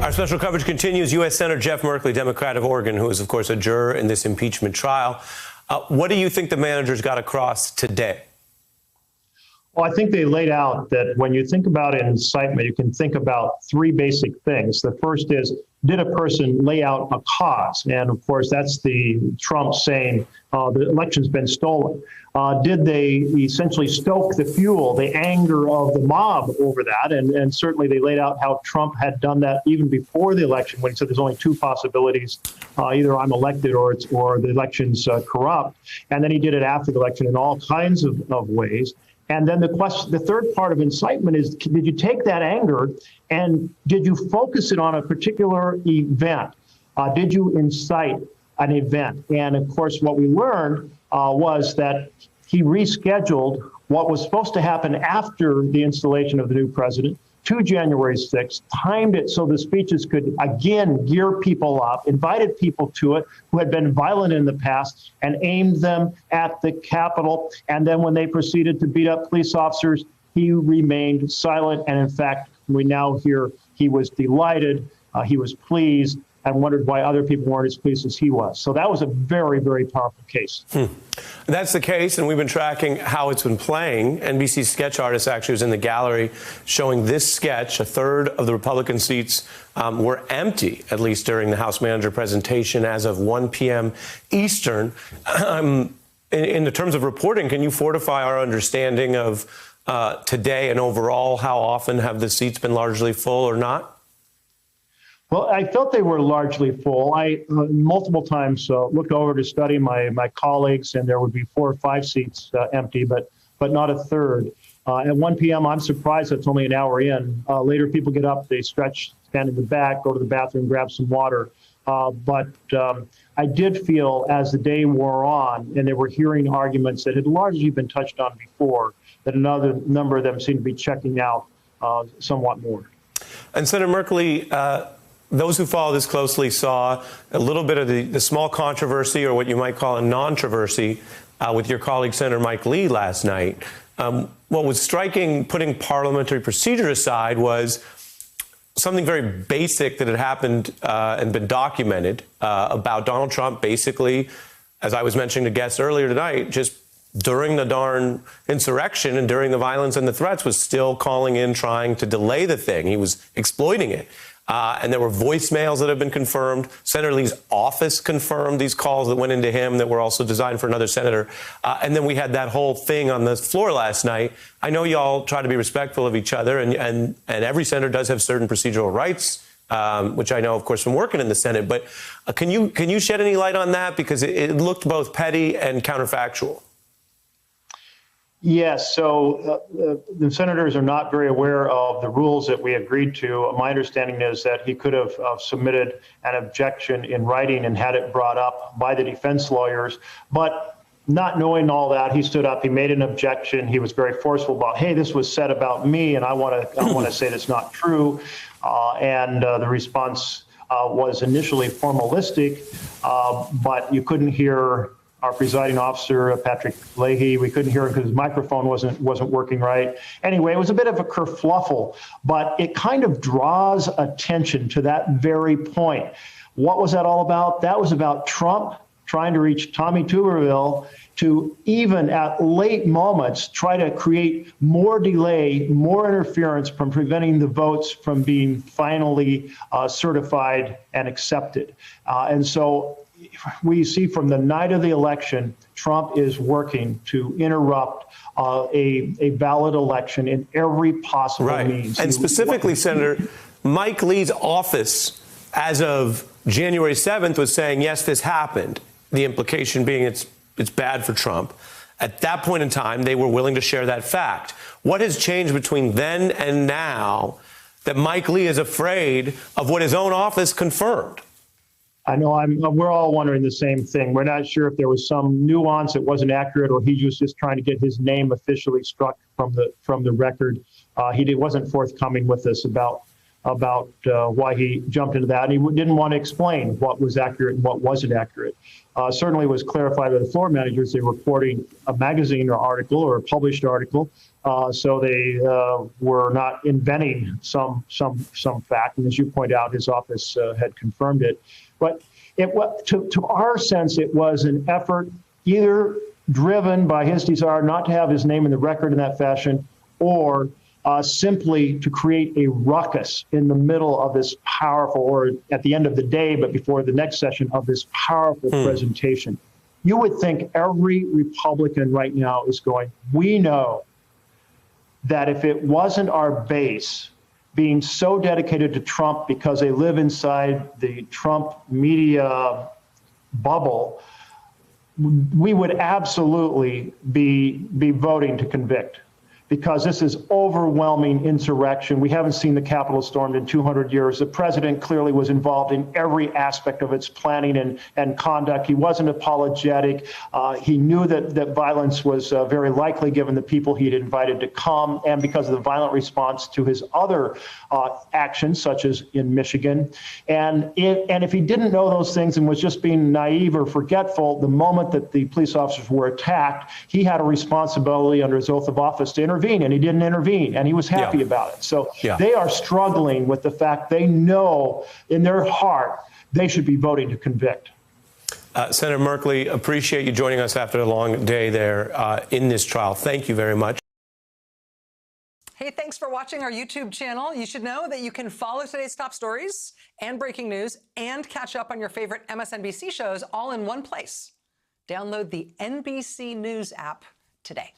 Our special coverage continues. U.S. Senator Jeff Merkley, Democrat of Oregon, who is, of course, a juror in this impeachment trial. What do you think the managers got across today? Well, I think they laid out that when you think about incitement, you can think about three basic things. The first is, did a person lay out a cause? And of course, that's the Trump saying the election's been stolen. Did they essentially stoke the fuel, the anger of the mob over that? And certainly they laid out how Trump had done that even before the election when he said there's only two possibilities, either I'm elected or the election's corrupt. And then he did it after the election in all kinds of ways. And then the third part of incitement is, did you take that anger and did you focus it on a particular event? Did you incite an event? And of course, what we learned was that he rescheduled what was supposed to happen after the installation of the new president to January 6th, timed it so the speeches could again gear people up, invited people to it who had been violent in the past and aimed them at the Capitol. And then when they proceeded to beat up police officers, he remained silent. And in fact, we now hear he was delighted, he was pleased, and wondered why other people weren't as pleased as he was. So that was a very, very powerful case. That's the case, and we've been tracking how it's been playing. NBC's sketch artist actually was in the gallery showing this sketch. A third of the Republican seats were empty, at least during the House manager presentation as of 1 p.m. Eastern. In the terms of reporting, can you fortify our understanding of today and overall how often have the seats been largely full or not? Well, I felt they were largely full. I multiple times looked over to study my colleagues, and there would be 4 or 5 seats empty, but not a third. At 1 p.m., I'm surprised it's only an hour in. Later, people get up, they stretch, stand in the back, go to the bathroom, grab some water. But I did feel as the day wore on, and they were hearing arguments that had largely been touched on before, that another number of them seemed to be checking out somewhat more. And Senator Merkley, those who follow this closely saw a little bit of the small controversy, or what you might call a non-controversy, with your colleague Senator Mike Lee last night. What was striking, putting parliamentary procedure aside, was something very basic that had happened and been documented about Donald Trump, basically, as I was mentioning to guests earlier tonight, just during the darn insurrection and during the violence and the threats, was still calling in, trying to delay the thing. He was exploiting it. And there were voicemails that have been confirmed. Senator Lee's office confirmed these calls that went into him that were also designed for another senator. And then we had that whole thing on the floor last night. I know y'all try to be respectful of each other, and every senator does have certain procedural rights, which I know, of course, from working in the Senate. But can you shed any light on that? Because it looked both petty and counterfactual. Yes, so the senators are not very aware of the rules that we agreed to. My understanding is that he could have submitted an objection in writing and had it brought up by the defense lawyers. But not knowing all that, he stood up, he made an objection. He was very forceful about, hey, this was said about me, and I want to say that's not true. And the response was initially formalistic, but you couldn't hear our presiding officer, Patrick Leahy. We couldn't hear him because his microphone wasn't working right. Anyway, it was a bit of a kerfluffle, but it kind of draws attention to that very point. What was that all about? That was about Trump trying to reach Tommy Tuberville to, even at late moments, try to create more delay, more interference from preventing the votes from being finally certified and accepted. And so we see from the night of the election, Trump is working to interrupt a valid election in every possible means. And specifically, Senator, Mike Lee's office, as of January 7th, was saying, yes, this happened. The implication being it's bad for Trump. At that point in time, they were willing to share that fact. What has changed between then and now that Mike Lee is afraid of what his own office confirmed? I know we're all wondering the same thing. We're not sure if there was some nuance that wasn't accurate, or he was just trying to get his name officially struck from the record. He wasn't forthcoming with us about about why he jumped into that. And he didn't want to explain what was accurate and what wasn't accurate. Certainly was clarified by the floor managers. They were reporting a magazine or article or a published article. So they were not inventing some fact. And as you point out, his office had confirmed it. But to our sense, it was an effort either driven by his desire not to have his name in the record in that fashion, or simply to create a ruckus in the middle of this powerful, or at the end of the day, but before the next session, of this powerful presentation. You would think every Republican right now is going, we know that if it wasn't our base being so dedicated to Trump because they live inside the Trump media bubble, we would absolutely be voting to convict, because this is overwhelming insurrection. We haven't seen the Capitol stormed in 200 years. The president clearly was involved in every aspect of its planning and conduct. He wasn't apologetic. He knew that violence was very likely given the people he'd invited to come, and because of the violent response to his other actions, such as in Michigan. And if he didn't know those things and was just being naive or forgetful, the moment that the police officers were attacked, he had a responsibility under his oath of office to intervene, and he didn't intervene, and he was happy about it. So they are struggling with the fact they know in their heart they should be voting to convict. Senator Merkley, appreciate you joining us after a long day there in this trial. Thank you very much. Hey, thanks for watching our YouTube channel. You should know that you can follow today's top stories and breaking news and catch up on your favorite MSNBC shows all in one place. Download the NBC News app today.